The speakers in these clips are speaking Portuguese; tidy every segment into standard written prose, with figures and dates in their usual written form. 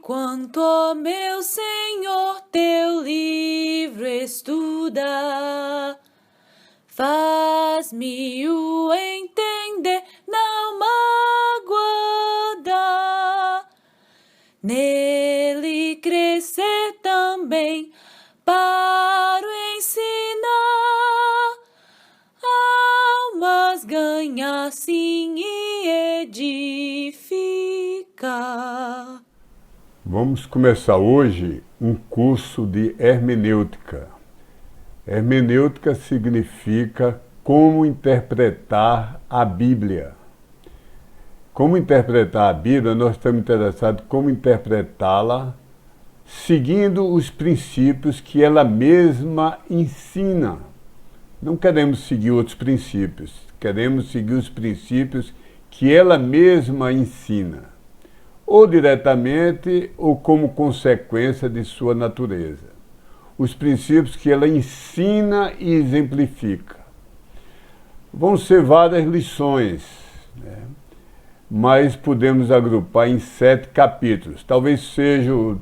Quanto ao meu Senhor, teu livro estuda, faz-me o entender, não magoada, nele crescer também, para o ensinar, almas ganhar sim e edificar. Vamos começar hoje um curso de hermenêutica. Hermenêutica significa como interpretar a Bíblia. Como interpretar a Bíblia, nós estamos interessados em como interpretá-la seguindo os princípios que ela mesma ensina. Não queremos seguir outros princípios, queremos seguir os princípios que ela mesma ensina, ou diretamente ou como consequência de sua natureza. Os princípios que ela ensina e exemplifica. Vão ser várias lições, né? Mas podemos agrupar em 7 capítulos. Talvez sejam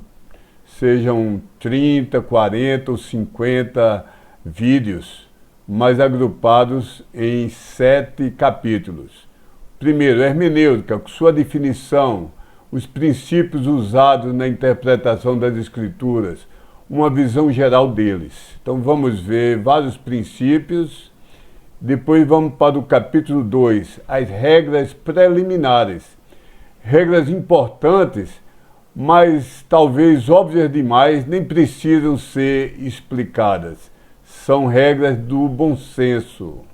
30, 40 ou 50 vídeos, mas agrupados em 7 capítulos. Primeiro, hermenêutica, sua definição, os princípios usados na interpretação das Escrituras, uma visão geral deles. Então vamos ver vários princípios, depois vamos para o capítulo 2, as regras preliminares. Regras importantes, mas talvez óbvias demais, nem precisam ser explicadas. São regras do bom senso.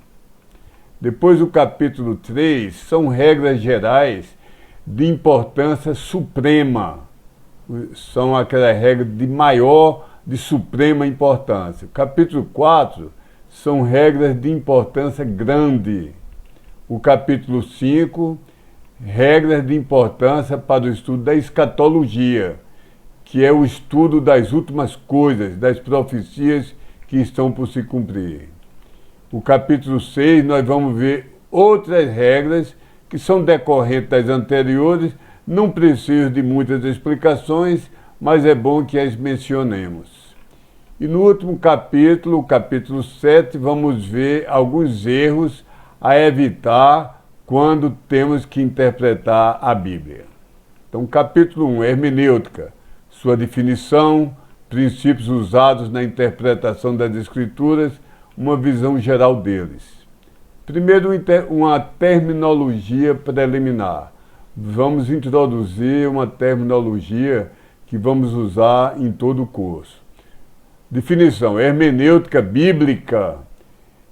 Depois o capítulo 3, são regras gerais de importância suprema, são aquelas regras de suprema importância. Capítulo 4 são regras de importância grande. O capítulo 5, regras de importância para o estudo da escatologia, que é o estudo das últimas coisas, das profecias que estão por se cumprir. O capítulo 6, nós vamos ver outras regras que são decorrentes das anteriores, não precisam de muitas explicações, mas é bom que as mencionemos. E no último capítulo, o capítulo 7, vamos ver alguns erros a evitar quando temos que interpretar a Bíblia. Então, capítulo 1, hermenêutica, sua definição, princípios usados na interpretação das Escrituras, uma visão geral deles. Primeiro, uma terminologia preliminar. Vamos introduzir uma terminologia que vamos usar em todo o curso. Definição: hermenêutica bíblica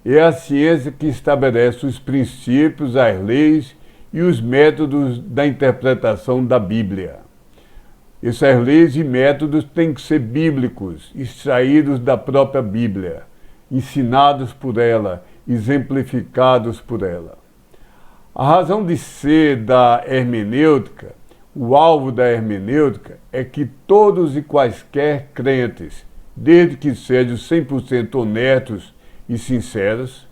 é a ciência que estabelece os princípios, as leis e os métodos da interpretação da Bíblia. Essas leis e métodos têm que ser bíblicos, extraídos da própria Bíblia, ensinados por ela, exemplificados por ela. A razão de ser da hermenêutica, o alvo da hermenêutica, é que todos e quaisquer crentes, desde que sejam 100% honestos e sinceros,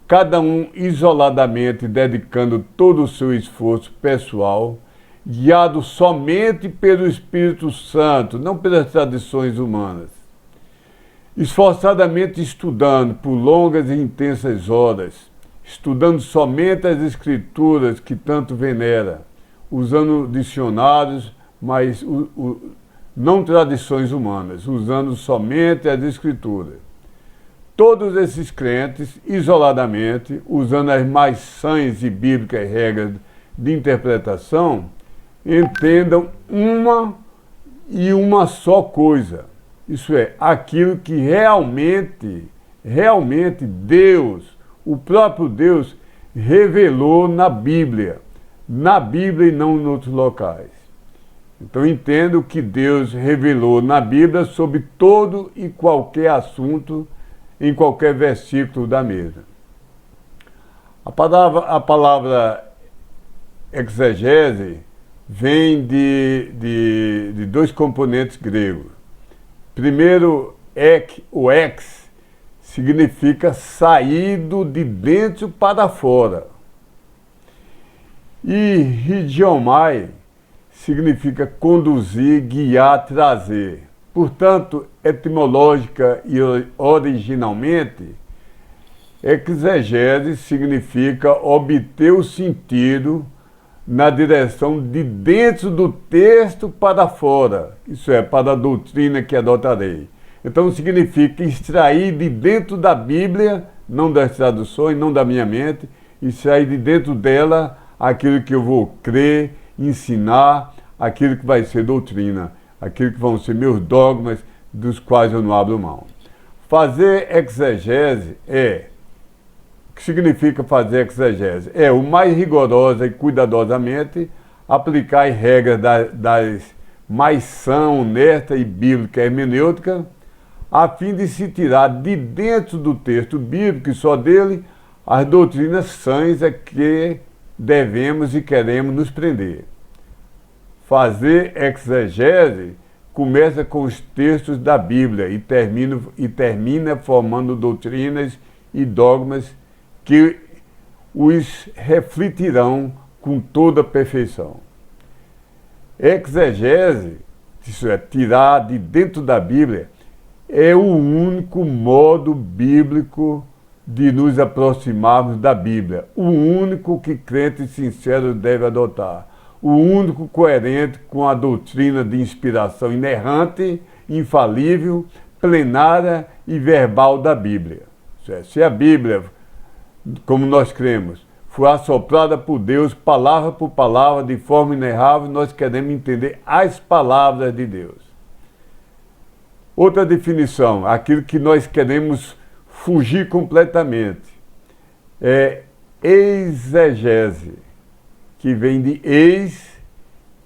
cada um isoladamente dedicando todo o seu esforço pessoal, guiado somente pelo Espírito Santo, não pelas tradições humanas, esforçadamente estudando por longas e intensas horas, estudando somente as Escrituras que tanto venera, usando dicionários, mas não tradições humanas, usando somente as Escrituras. Todos esses crentes, isoladamente, usando as mais sãs e bíblicas regras de interpretação, entendam uma só coisa. Isso é, aquilo que realmente Deus, o próprio Deus, revelou na Bíblia e não em outros locais. Então entendo que Deus revelou na Bíblia sobre todo e qualquer assunto, em qualquer versículo da mesma. A palavra exegese vem de 2 componentes gregos. Primeiro, o ex significa saído de dentro para fora. E higiomai significa conduzir, guiar, trazer. Portanto, etimológica e originalmente, exegese significa obter o sentido na direção de dentro do texto para fora, isso é, para a doutrina que adotarei. Então significa extrair de dentro da Bíblia, não das traduções, não da minha mente, extrair de dentro dela aquilo que eu vou crer, ensinar, aquilo que vai ser doutrina, aquilo que vão ser meus dogmas, dos quais eu não abro mão. Fazer exegese o que significa fazer exegese? É o mais rigorosa e cuidadosamente aplicar as regras das mais sã, honesta e bíblica hermenêutica, a fim de se tirar de dentro do texto bíblico e só dele as doutrinas sãs a que devemos e queremos nos prender. Fazer exegese começa com os textos da Bíblia e termina formando doutrinas e dogmas que os refletirão com toda a perfeição. Exegese, isso é, tirar de dentro da Bíblia, é o único modo bíblico de nos aproximarmos da Bíblia, o único que crente sincero deve adotar, o único coerente com a doutrina de inspiração inerrante, infalível, plenária e verbal da Bíblia. Isso é, se a Bíblia, como nós cremos, foi assoprada por Deus, palavra por palavra, de forma inerrável, nós queremos entender as palavras de Deus. Outra definição, aquilo que nós queremos fugir completamente, é exegese, que vem de ex,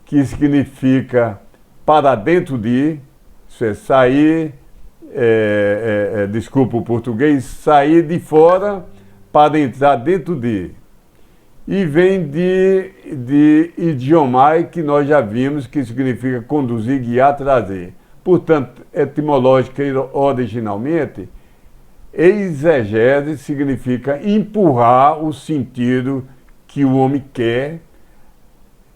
que significa para dentro de, isso é sair, desculpa o português, sair de fora para entrar dentro de. E vem de idiomai, que nós já vimos, que significa conduzir, guiar, trazer. Portanto, etimológica e originalmente, exegese significa empurrar o sentido que o homem quer,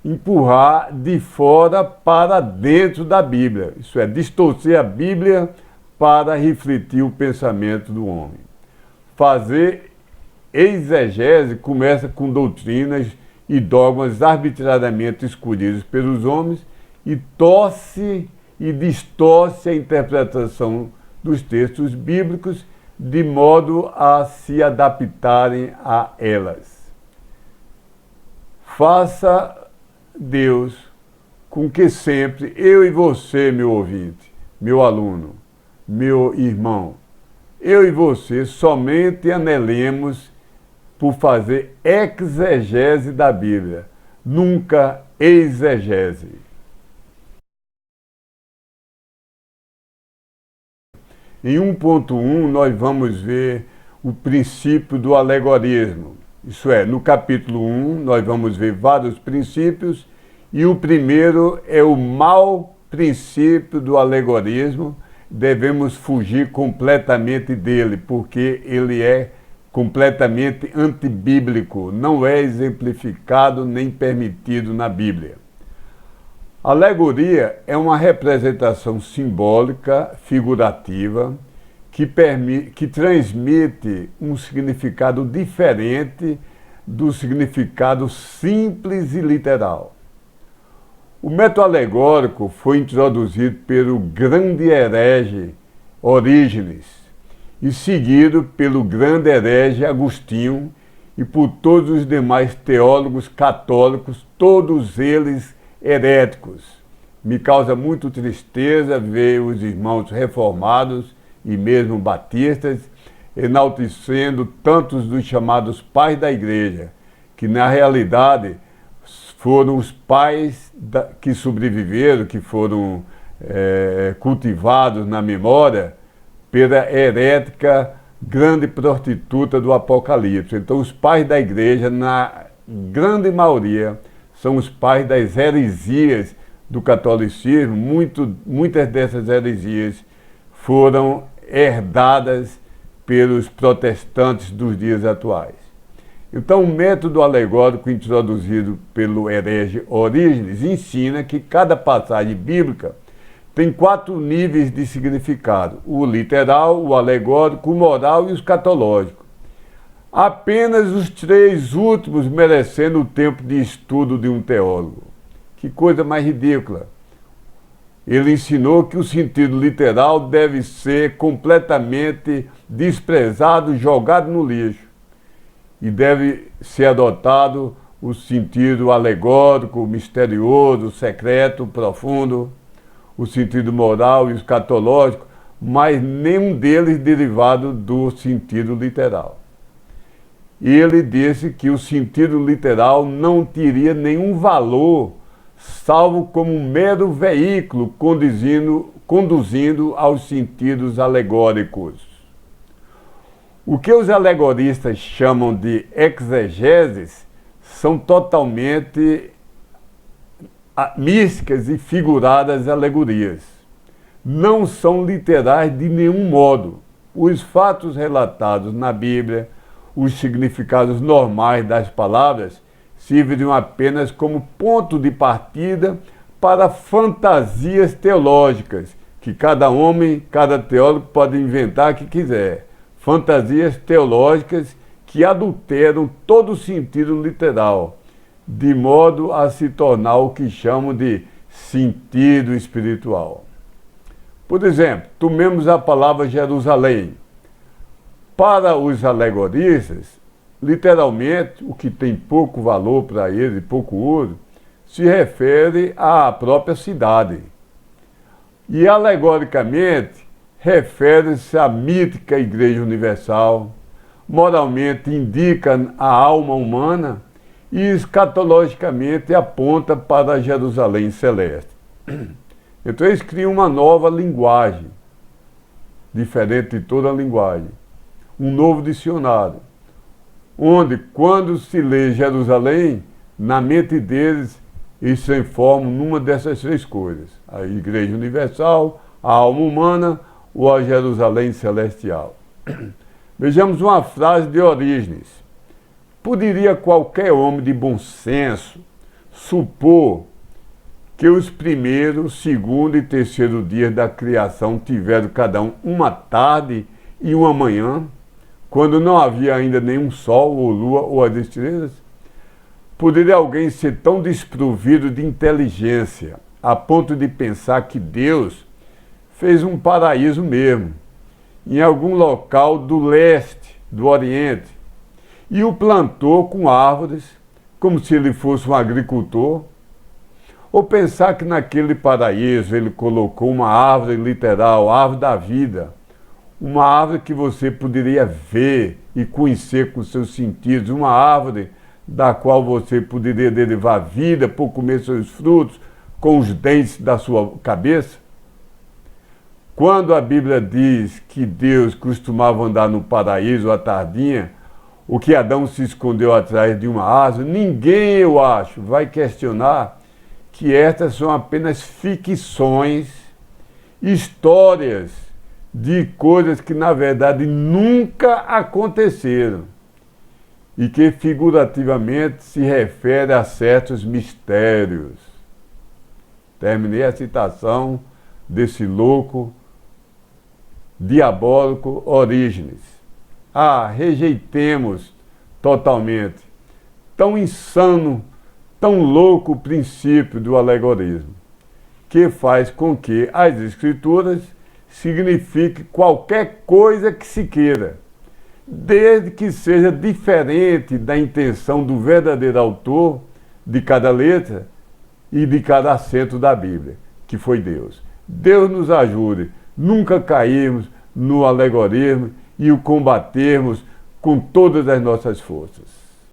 empurrar de fora para dentro da Bíblia. Isso é, distorcer a Bíblia para refletir o pensamento do homem. Fazer exegese começa com doutrinas e dogmas arbitrariamente escolhidos pelos homens e torce e distorce a interpretação dos textos bíblicos de modo a se adaptarem a elas. Faça Deus com que sempre eu e você, meu ouvinte, meu aluno, meu irmão, eu e você somente anelemos por fazer exegese da Bíblia, nunca exegese. Em 1.1 nós vamos ver o princípio do alegorismo. Isso é, no capítulo 1 nós vamos ver vários princípios e o primeiro é o mau princípio do alegorismo. Devemos fugir completamente dele, porque ele é completamente antibíblico, não é exemplificado nem permitido na Bíblia. A alegoria é uma representação simbólica, figurativa, que transmite um significado diferente do significado simples e literal. O método alegórico foi introduzido pelo grande herege Orígenes e seguido pelo grande herege Agostinho e por todos os demais teólogos católicos, todos eles heréticos. Me causa muito tristeza ver os irmãos reformados e mesmo batistas enaltecendo tantos dos chamados pais da igreja, que na realidade foram os pais que sobreviveram, que foram cultivados na memória pela herética grande prostituta do Apocalipse. Então os pais da igreja, na grande maioria, são os pais das heresias do catolicismo. Muitas dessas heresias foram herdadas pelos protestantes dos dias atuais. Então, o método alegórico introduzido pelo herege Orígenes ensina que cada passagem bíblica tem 4 níveis de significado: o literal, o alegórico, o moral e o escatológico. Apenas os 3 últimos merecendo o tempo de estudo de um teólogo. Que coisa mais ridícula! Ele ensinou que o sentido literal deve ser completamente desprezado, jogado no lixo, e deve ser adotado o sentido alegórico, misterioso, secreto, profundo, o sentido moral e escatológico, mas nenhum deles derivado do sentido literal. Ele disse que o sentido literal não teria nenhum valor, salvo como um mero veículo conduzindo aos sentidos alegóricos. O que os alegoristas chamam de exegeses são totalmente místicas e figuradas alegorias. Não são literais de nenhum modo. Os fatos relatados na Bíblia, os significados normais das palavras, servem apenas como ponto de partida para fantasias teológicas, que cada homem, cada teólogo pode inventar o que quiser. Fantasias teológicas que adulteram todo o sentido literal, de modo a se tornar o que chamam de sentido espiritual. Por exemplo, tomemos a palavra Jerusalém. Para os alegoristas, literalmente, o que tem pouco valor para eles, pouco uso, se refere à própria cidade. E alegoricamente, refere-se à mítica Igreja Universal, moralmente indica a alma humana e escatologicamente aponta para a Jerusalém celeste. Então eles criam uma nova linguagem, diferente de toda a linguagem, um novo dicionário, onde quando se lê Jerusalém, na mente deles, eles se informam numa dessas 3 coisas: a Igreja Universal, a alma humana ou a Jerusalém celestial. Vejamos uma frase de Orígenes. Poderia qualquer homem de bom senso supor que os primeiros, segundo e terceiro dias da criação tiveram cada um uma tarde e uma manhã, quando não havia ainda nenhum sol ou lua ou as estrelas? Poderia alguém ser tão desprovido de inteligência a ponto de pensar que Deus fez um paraíso mesmo, em algum local do leste, do Oriente, e o plantou com árvores, como se ele fosse um agricultor? Ou pensar que naquele paraíso ele colocou uma árvore literal, a árvore da vida, uma árvore que você poderia ver e conhecer com seus sentidos, uma árvore da qual você poderia derivar vida por comer seus frutos com os dentes da sua cabeça? Quando a Bíblia diz que Deus costumava andar no paraíso à tardinha, o que Adão se escondeu atrás de uma árvore, ninguém, eu acho, vai questionar que estas são apenas ficções, histórias de coisas que na verdade nunca aconteceram e que figurativamente se refere a certos mistérios. Terminei a citação desse louco diabólico Orígenes. Rejeitemos totalmente tão insano, tão louco o princípio do alegorismo, que faz com que as escrituras signifiquem qualquer coisa que se queira, desde que seja diferente da intenção do verdadeiro autor de cada letra e de cada acento da Bíblia, que foi Deus. Deus nos ajude, nunca cairmos no alegorismo e o combatermos com todas as nossas forças.